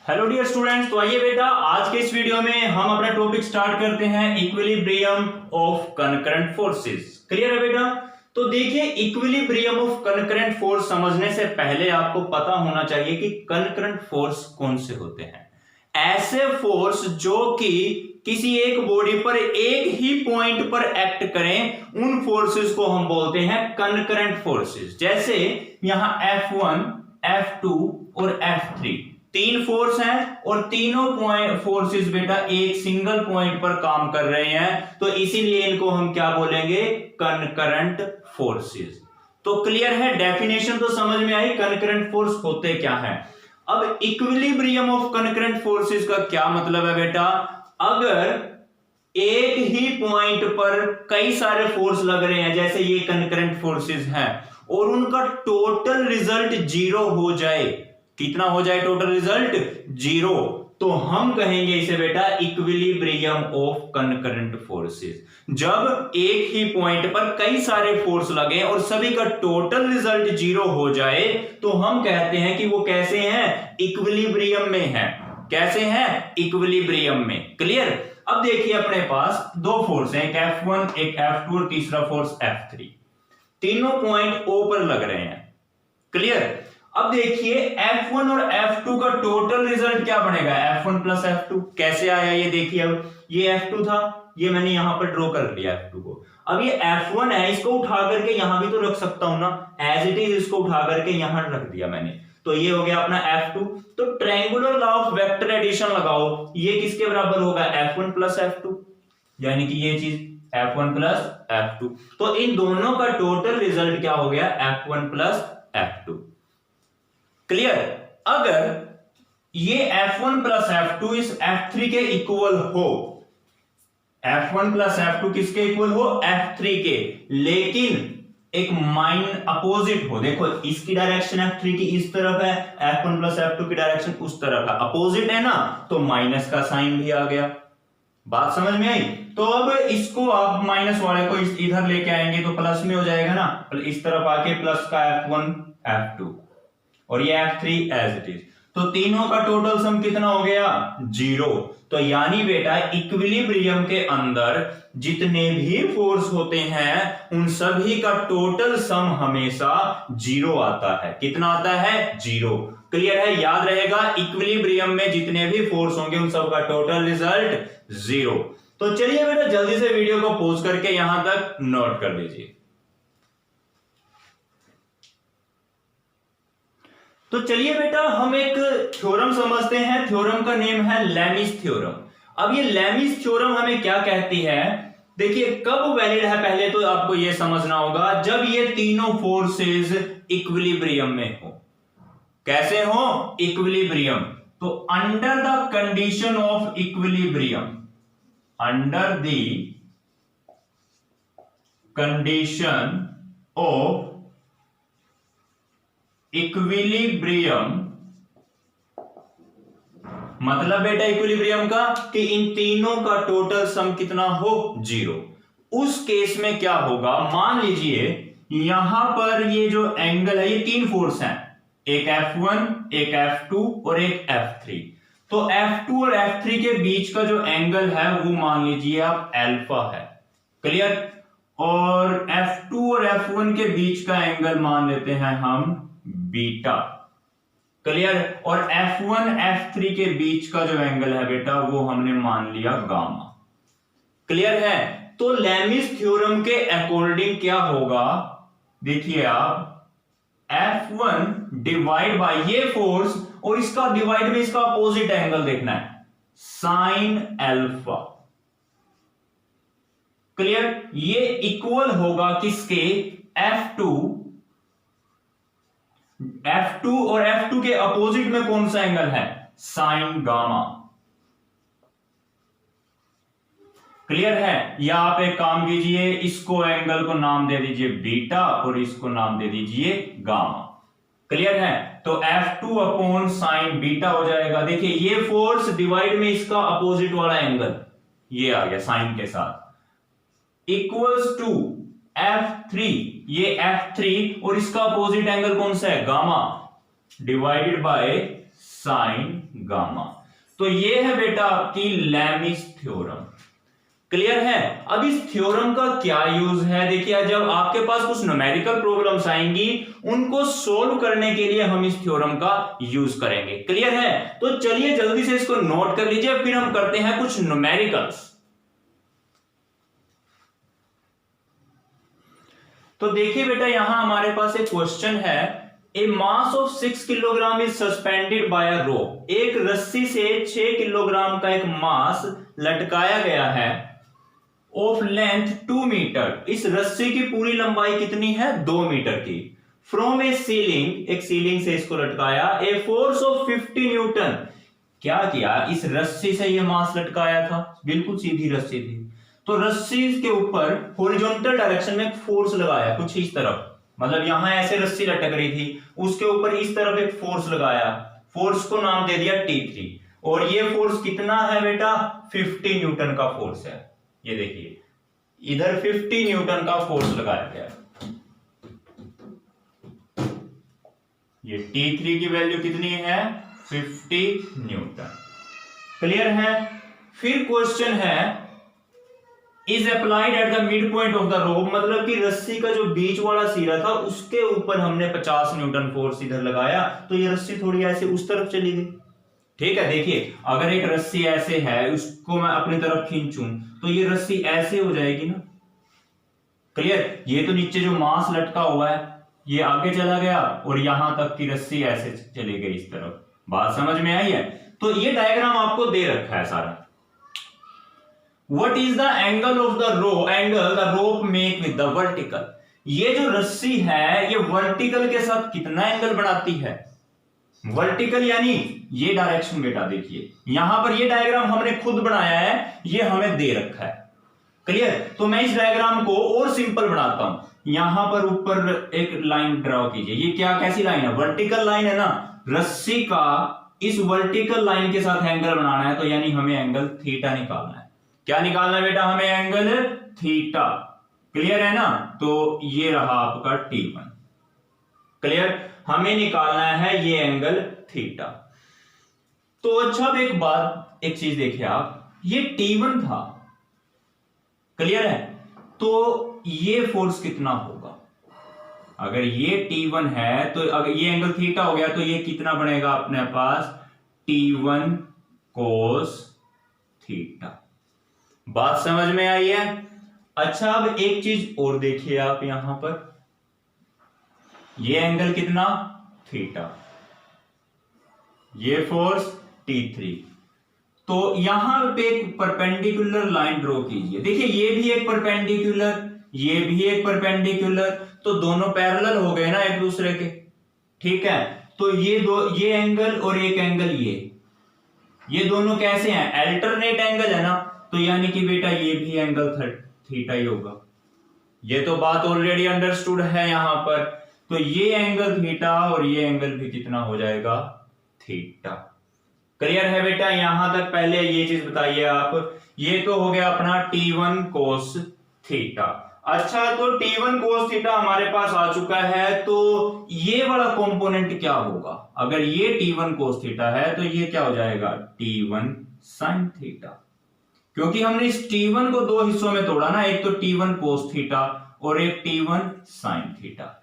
Hello dear students, तो आइए बेटा आज के इस वीडियो में हम अपना टॉपिक स्टार्ट करते हैं equilibrium of concurrent forces. Clear है बेटा? तो देखिए, इक्विलिब्रियम ऑफ कनकरेंट फोर्स समझने से पहले आपको पता होना चाहिए कि कनकरेंट फोर्स कौन से होते हैं। ऐसे फोर्स जो कि किसी एक बॉडी पर एक ही पॉइंट पर एक्ट करें, उन फोर्सेस को हम बोलते हैं कनकरेंट फोर्सेस। जैसे यहां F1, F2 और F3 तीन फोर्स हैं और तीनों फोर्सेस बेटा एक सिंगल पॉइंट पर काम कर रहे हैं, तो इसीलिए इनको हम क्या बोलेंगे? Concurrent forces. तो क्लियर है? डेफिनेशन तो समझ में आई, कनकरेंट फोर्स होते क्या है। अब इक्विलिब्रियम ऑफ कनकरेंट फोर्सेस का क्या मतलब है बेटा? अगर एक ही पॉइंट पर कई सारे फोर्स लग रहे हैं, जैसे ये कनकरेंट फोर्सेस हैं, और उनका टोटल रिजल्ट जीरो हो जाए, कितना हो जाए टोटल रिजल्ट? जीरो, तो हम कहेंगे इसे बेटा इक्विलिब्रियम ऑफ कनकरेंट फोर्सेस। जब एक ही पॉइंट पर कई सारे फोर्स लगे और सभी का टोटल रिजल्ट जीरो हो जाए, तो हम कहते हैं कि वो कैसे हैं? इक्विलिब्रियम में है। कैसे हैं? इक्विलिब्रियम में। क्लियर? अब देखिए, अपने पास दो फोर्स हैं, एक F1 एक F2 और तीसरा फोर्स F3। तीनों पॉइंट O पर लग रहे हैं। क्लियर? अब देखिए, F1 और F2 का टोटल रिजल्ट क्या बनेगा? F1 plus F2। कैसे आया ये देखिए। अब ये F2 था, ये मैंने यहां पर ड्रॉ कर लिया F2 को। अब ये F1 है, इसको उठा करके यहां भी तो रख सकता हूं ना, एज इट इज इसको उठा करके यहां रख दिया मैंने, तो ये हो गया अपना F2। तो triangular law of vector addition लगाओ, ये किसके बराबर होगा? F1 प्लस F2, यानी कि ये चीज F1 प्लस F2। तो इन दोनों का टोटल रिजल्ट क्या हो गया? F1 plus F2। क्लियर? अगर ये F1 प्लस F2 इस F3 के इक्वल हो, F1 प्लस F2 किसके इक्वल हो? F3 के, लेकिन एक माइन अपोजिट हो। देखो, इसकी डायरेक्शन F3 की इस तरफ है, F1 प्लस F2 की डायरेक्शन उस तरफ है, अपोजिट है ना, तो माइनस का साइन भी आ गया। बात समझ में आई? तो अब इसको आप माइनस वाले को इधर लेके आएंगे तो प्लस में हो जाएगा ना, इस तरफ आके प्लस का F1 F2 और ये F3 एज इट इज, तो तीनों का टोटल सम कितना हो गया? जीरो। तो यानी बेटा इक्विलिब्रियम के अंदर जितने भी फोर्स होते हैं, उन सभी का टोटल सम हमेशा जीरो आता है। कितना आता है? जीरो। क्लियर है? याद रहेगा, इक्विलिब्रियम में जितने भी फोर्स होंगे उन सब का टोटल रिजल्ट जीरो। तो चलिए बेटा जल्दी से वीडियो को पॉज करके यहां तक नोट कर दीजिए। तो चलिए बेटा हम एक थ्योरम समझते हैं। थ्योरम का नेम है लेमिस थ्योरम। अब ये लेमिस थ्योरम हमें क्या कहती है? देखिए, कब वैलिड है पहले तो आपको ये समझना होगा, जब ये तीनों फोर्सेस इक्विलिब्रियम में हो। कैसे हो? इक्विलिब्रियम। तो under the condition of equilibrium, under the condition of equilibrium, मतलब बेटा इक्विलिब्रियम का कि इन तीनों का टोटल सम कितना हो? जीरो। उस केस में क्या होगा? मान लीजिए यहां पर ये जो एंगल है, ये तीन फोर्स हैं, एक F1 एक F2 और एक F3। तो F2 और F3 के बीच का जो एंगल है वो मान लीजिए आप अल्फा है। क्लियर? और F2 और F1 के बीच का एंगल मान लेते हैं हम बीटा। क्लियर? और F1 F3 के बीच का जो एंगल है बेटा वो हमने मान लिया गामा। क्लियर है? तो लेमिस थ्योरम के अकॉर्डिंग क्या होगा? देखिए आप, F1 डिवाइड बाय ये फोर्स और इसका डिवाइड में इसका अपोजिट एंगल देखना है, साइन अल्फा। क्लियर? ये इक्वल होगा किसके? F2 और F2 के अपोजिट में कौन सा एंगल है? Sign gamma. क्लियर है? या आप एक काम कीजिए, इसको एंगल को नाम दे दीजिए बीटा और इसको नाम दे दीजिए गामा। क्लियर है? तो F2 अपॉन साइन बीटा हो जाएगा। देखिए, ये फोर्स डिवाइड में इसका अपोजिट वाला एंगल ये आ गया साइन के साथ, इक्वल्स टू F3, ये F3 और इसका अपोजिट एंगल कौन सा है? Gamma, divided by sine gamma. तो ये है बेटा आपकी लैमिस थ्योरम। क्लियर है। अब इस थ्योरम का क्या यूज है, देखिए जब आपके पास कुछ न्यूमेरिकल प्रॉब्लम्स आएंगी उनको सोल्व करने के लिए हम इस थ्योरम का यूज करेंगे। क्लियर है। तो चलिए जल्दी से इसको नोट कर लीजिए, फिर हम करते हैं कुछ न्यूमेरिकल्स। तो देखिए बेटा यहां हमारे पास एक क्वेश्चन है, a mass of 6 kilogram is suspended by a rope. एक रस्सी से 6 किलोग्राम का एक मास लटकाया गया है ऑफ लेंथ 2 मीटर। इस रस्सी की पूरी लंबाई कितनी है, 2 मीटर की। फ्रॉम ए सीलिंग, एक सीलिंग से इसको लटकाया, ए फोर्स ऑफ 50 न्यूटन। क्या किया, इस रस्सी से ये मास लटकाया था, बिल्कुल सीधी रस्सी थी, तो रस्सी के ऊपर हॉरिजॉन्टल डायरेक्शन में एक फोर्स लगाया कुछ इस तरफ, मतलब यहां ऐसे रस्सी लटक रही थी, उसके ऊपर इस तरफ एक फोर्स लगाया, फोर्स को नाम दे दिया T3। और ये फोर्स कितना है बेटा, 50 न्यूटन का फोर्स है। ये देखिए इधर 50 न्यूटन का फोर्स लगाया गया। ये T3 की वैल्यू कितनी है, 50 न्यूटन। क्लियर है। फिर क्वेश्चन है, is applied at the mid point of the rope, मतलब कि रस्सी का जो बीच वाला सिरा था उसके ऊपर हमने 50 न्यूटन फोर्स इधर लगाया, तो ये रस्सी थोड़ी ऐसे उस तरफ चली गई। ठीक है। देखिए अगर एक रस्सी ऐसे है, उसको मैं अपनी तरफ खींचूं तो ये रस्सी ऐसे हो जाएगी ना। क्लियर। ये तो नीचे जो मास लटका हुआ है ये आगे चला गया और यहां तक की रस्सी ऐसे चली गई इस तरफ। बात समझ में आई है। तो ये डायग्राम आपको दे रखा है सारा। What is the angle of the rope? Angle the rope make with the vertical. ये जो रस्सी है ये वर्टिकल के साथ कितना एंगल बनाती है, वर्टिकल यानी ये डायरेक्शन बेटा। देखिए यहां पर ये डायग्राम हमने खुद बनाया है, ये हमें दे रखा है। क्लियर। तो मैं इस डायग्राम को और सिंपल बनाता हूं। यहां पर ऊपर एक लाइन ड्रॉ कीजिए। ये क्या, कैसी लाइन है, वर्टिकल लाइन है ना। रस्सी का इस वर्टिकल लाइन के साथ एंगल बनाना है, तो यानी हमें एंगल थीटा निकालना है। क्या निकालना है बेटा, हमें एंगल थीटा। क्लियर है ना। तो ये रहा आपका T1। क्लियर। हमें निकालना है ये एंगल थीटा। तो अच्छा अब एक बात, एक चीज देखिए आप, ये T1 था। क्लियर है। तो ये फोर्स कितना होगा, अगर ये T1 है तो अगर ये एंगल थीटा हो गया तो ये कितना बनेगा अपने पास, T1 कोस थीटा। बात समझ में आई है। अच्छा अब एक चीज और देखिए आप, यहां पर ये एंगल कितना, थीटा, ये फोर्स T3। तो यहां पे एक परपेंडिकुलर लाइन ड्रॉ कीजिए। देखिए ये भी एक परपेंडिकुलर, ये भी एक परपेंडिकुलर, तो दोनों पैरेलल हो गए ना एक दूसरे के। ठीक है। तो ये एंगल और एक एंगल ये दोनों कैसे हैं, अल्टरनेट एंगल है ना। तो यानी कि बेटा ये भी एंगल थीटा ही होगा। ये तो बात ऑलरेडी अंडरस्टूड है यहां पर। तो ये एंगल थीटा और ये एंगल भी कितना हो जाएगा, थीटा। क्लियर है बेटा। यहां तक पहले ये चीज बताइए आप। ये तो हो गया अपना T1 कोस थीटा। अच्छा तो T1 कोस थीटा हमारे पास आ चुका है, तो ये वाला कंपोनेंट क्या होगा, अगर ये T1 कोस थीटा है तो ये क्या हो जाएगा, T1 साइन थीटा। क्योंकि हमने इस T1 को दो हिस्सों में तोड़ा ना, एक तो T1 कोस थीटा और एक T1 साइन थीटा।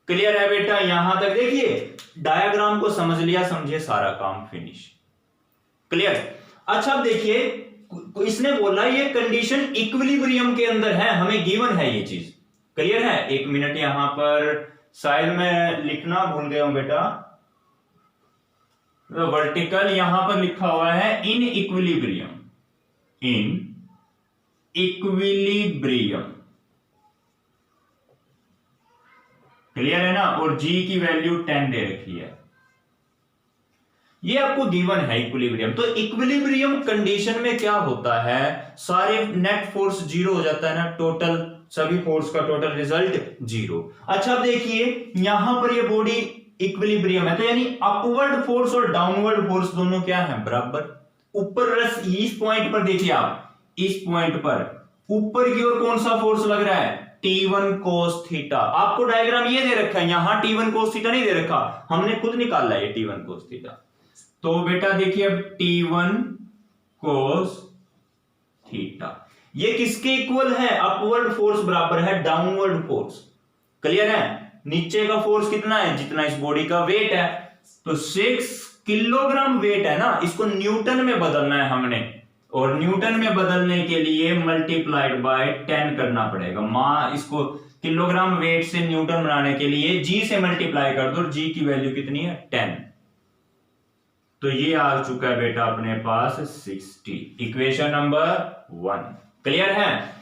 क्लियर है बेटा। यहां तक देखिए डायग्राम को समझ लिया, समझे, सारा काम फिनिश। क्लियर। अच्छा अब देखिए इसने बोला ये कंडीशन इक्विलिब्रियम के अंदर है, हमें गिवन है ये चीज। क्लियर है। एक मिनट, यहां पर शायद मैं लिखना भूल गया हूं बेटा, वर्टिकल यहां पर लिखा हुआ है in equilibrium, in equilibrium. Clear है ना। और G की वैल्यू 10 दे रखी है, ये आपको गिवन है इक्विलिब्रियम। तो इक्विलिब्रियम कंडीशन में क्या होता है, सारे नेट फोर्स जीरो हो जाता है ना, टोटल सभी फोर्स का टोटल रिजल्ट जीरो। अच्छा अब देखिए यहां पर ये बॉडी इक्विलिब्रियम है, तो यानी अपवर्ड फोर्स और डाउनवर्ड फोर्स दोनों क्या है, बराबर। ऊपर इस पॉइंट पर देखिए आप, इस पॉइंट पर ऊपर की ओर कौन सा फोर्स लग रहा है, T1 cos थीटा। आपको डायग्राम ये दे रखा है, यहां T1 cos थीटा नहीं दे रखा, हमने खुद निकाला है T1 cos थीटा। तो बेटा देखिए अब T1 cos थीटा ये किसके इक्वल है? अपवर्ड फोर्स बराबर है डाउनवर्ड फोर्स। क्लियर है? नीचे का फोर्स कितना है? जितना इस बॉडी का वेट है। तो 6 किलोग्राम वेट है ना, इसको न्यूटन में बदलना है हमने, और न्यूटन में बदलने के लिए मल्टीप्लाइड बाय 10 करना पड़ेगा। इसको किलोग्राम वेट से न्यूटन बनाने के लिए जी से मल्टीप्लाई कर दो, जी की वैल्यू कितनी है? 10। तो ये आ चुका है बेटा अपने पास 60, इक्वेशन नंबर 1। क्लियर है?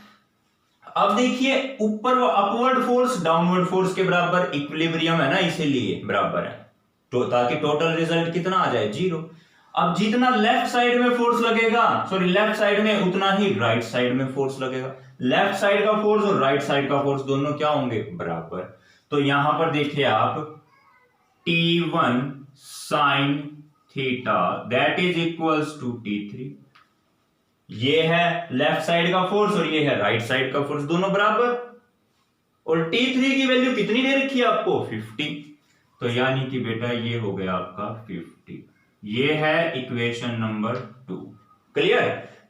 अब देखिए ऊपर वो अपवर्ड फोर्स डाउनवर्ड फोर्स के बराबर इक्विलिब्रियम है ना, इसीलिए बराबर है, तो ताकि टोटल रिजल्ट कितना आ जाए? 0। अब जितना लेफ्ट साइड में फोर्स लगेगा, सॉरी लेफ्ट साइड में, उतना ही राइट साइड में फोर्स लगेगा। लेफ्ट साइड का फोर्स और राइट साइड का फोर्स दोनों क्या होंगे? बराबर। तो यहां पर देखिए आप T1 sin theta that is equals to T3। ये है लेफ्ट साइड का फोर्स और ये है राइट साइड का फोर्स, दोनों बराबर। और T3 की वैल्यू कितनी दे रखी है आपको? 50। तो यानी कि बेटा ये हो गया आपका 50। ये है इक्वेशन नंबर 2। क्लियर?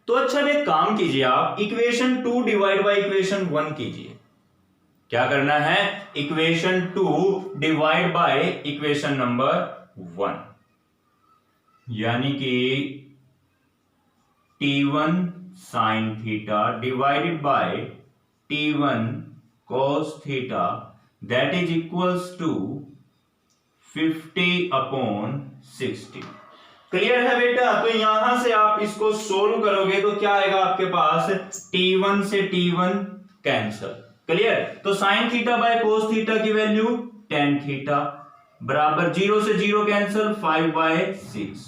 तो अच्छा एक काम कीजिए, आप इक्वेशन 2 डिवाइड बाय इक्वेशन 1 कीजिए। क्या करना है? Equation 2 divide by equation number 1, यानी कि T1 sin theta divided by T1 cos theta that is equals to 50/60। Clear है बेटा? तो यहां से आप इसको सोल्व करोगे तो क्या आएगा आपके पास? T1 से T1 कैंसल। क्लियर? तो sin theta by cos theta की वैल्यू tan थीटा बराबर 0 से 0 कैंसल 5/6।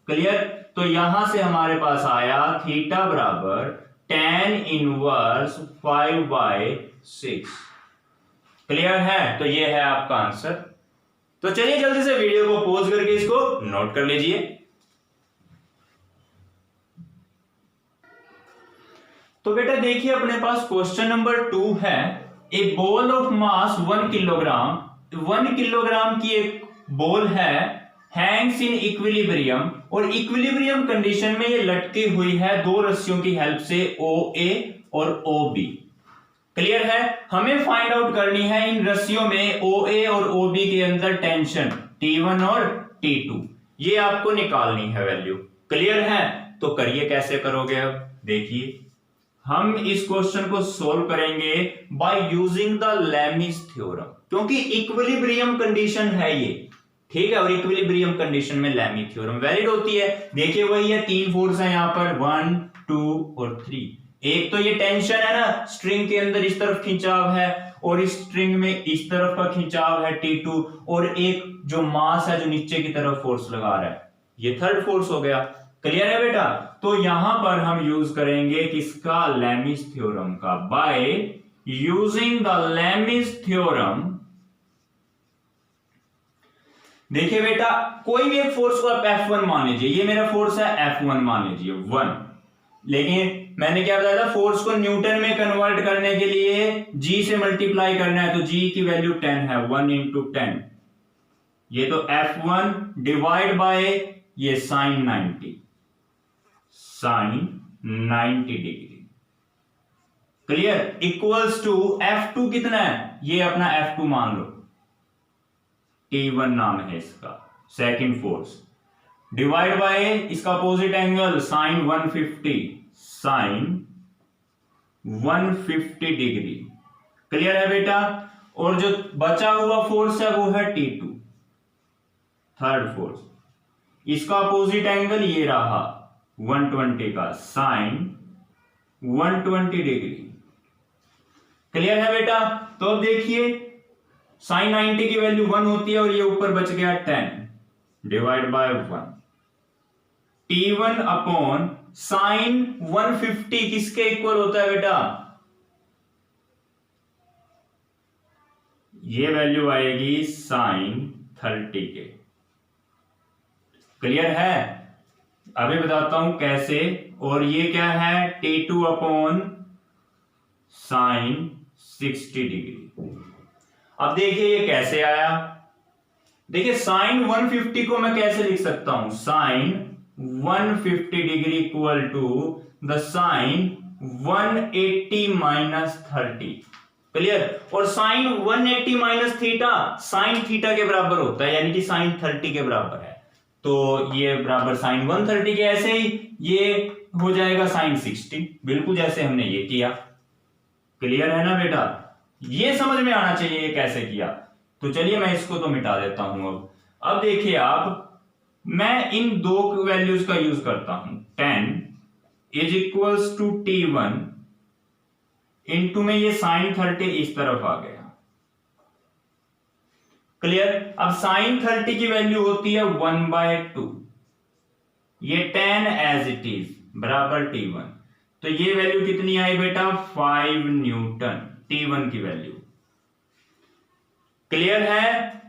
क्लियर? तो यहां से हमारे पास आया थीटा बराबर tan इनवर्स 5/6। क्लियर है? तो ये है आपका आंसर। तो चलिए जल्दी से वीडियो को पॉज करके इसको नोट कर लीजिए। तो बेटा देखिए अपने पास क्वेश्चन नंबर 2 है, a ball of mass 1 kilogram, 1 kilogram की एक बॉल है, हैंग्स इन इक्विलिब्रियम, और इक्विलिब्रियम कंडीशन में ये लटकी हुई है दो रस्सियों की हेल्प से, OA और OB। क्लियर है? हमें फाइंड आउट करनी है इन रस्सियों में OA और OB के अंदर टेंशन T1 और T2, ये आपको निकालनी है वैल्यू। क्लियर है? तो करिए, कैसे करोगे? अब देखिए हम इस क्वेश्चन को सोल्व करेंगे by using the Lami's theorem, क्योंकि इक्विलिब्रियम कंडीशन है ये, ठीक है, और इक्विलिब्रियम कंडीशन में लेमी थ्योरम वैलिड होती है। देखिए वही है, 3 फोर्स है यहां पर, 1 2 और 3। एक तो ये टेंशन है ना, स्ट्रिंग के अंदर इस तरफ खिंचाव है और इस स्ट्रिंग में इस तरफ का खिंचाव है T2, और एक जो मास है जो नीचे की तरफ फोर्स लगा रहा है, ये थर्ड फोर्स हो गया। क्लियर है बेटा? तो यहां पर हम यूज करेंगे किसका? लेमिस थ्योरम का। By using the Lami's theorem, देखिए बेटा कोई भी एक फोर्स को आप F1 मान लीजिए, ये मेरा फोर्स है F1 मान लीजिए 1, लेकिन मैंने क्या बताया था, फोर्स को न्यूटन में कन्वर्ट करने के लिए G से मल्टीप्लाई करना है, तो G की वैल्यू 10 है, 1 × 10, ये तो F1 डिवाइड बाय ये sin 90 degree. Clear? Equals to F2 कितना है? ये अपना F2 मान लो, T1 नाम है इसका, सेकंड फोर्स, डिवाइड बाय इसका opposite angle sin 150 degree. Clear है बेटा? और जो बचा हुआ फोर्स है वो है T2, थर्ड फोर्स, इसका अपोजिट एंगल ये रहा 120 का, sin 120 डिग्री। क्लियर है बेटा? तो अब देखिए sin 90 की वैल्यू 1 होती है और ये ऊपर बच गया 10 divide by 1, T1 upon sin 150 किसके इक्वल होता है बेटा? ये वैल्यू आएगी sin 30 के। क्लियर है? अभी बताता हूं कैसे। और ये क्या है? T2 upon sin 60 degree. अब देखिए ये कैसे आया, देखिए साइन 150 को मैं कैसे लिख सकता हूं, sine 150 degree equal to the sine 180 minus 30। Clear. और sine 180 minus theta sine theta के बराबर होता है, यानी कि साइन 30 के बराबर है। तो ये बराबर साइन 130 के, ऐसे ही ये हो जाएगा साइन 60, बिल्कुल जैसे हमने ये किया। क्लियर है ना बेटा, ये समझ में आना चाहिए ये कैसे किया। तो चलिए मैं इसको तो मिटा देता हूं। अब देखिए आप, मैं इन दो वैल्यूज का यूज करता हूं, 10 is equals to T1 into में ये साइन 30 इस तरफ आ गया। क्लियर। अब साइन 30 की वैल्यू होती है 1/2, ये 10 एज इट इज बराबर T1। तो ये वैल्यू कितनी आई बेटा, 5 न्यूटन T1 की वैल्यू। क्लियर है,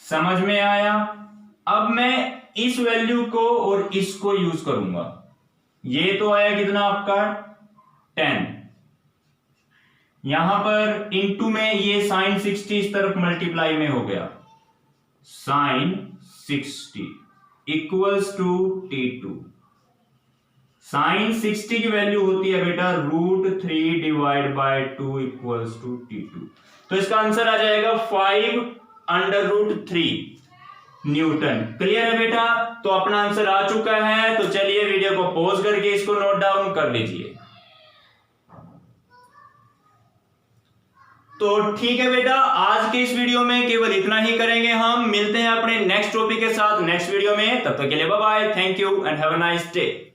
समझ में आया। अब मैं इस वैल्यू को और इसको यूज करूंगा। ये तो आया कितना आपका 10, यहां पर इनटू में ये साइन 60 इस तरफ मल्टीप्लाई में हो गया, sign 60 equals to T2। Sign 60 की वैल्यू होती है बेटा √3 divide by 2 equals to T2। तो इसका आंसर आ जाएगा 5√3 न्यूटन। क्लियर है बेटा, तो अपना आंसर आ चुका है। तो चलिए वीडियो को पॉज करके इसको नोट डाउन कर लीजिए। तो ठीक है बेटा, आज के इस वीडियो में केवल इतना ही करेंगे। हम मिलते हैं अपने नेक्स्ट टॉपिक के साथ नेक्स्ट वीडियो में। तब तक के लिए bye bye, thank you and have a nice day.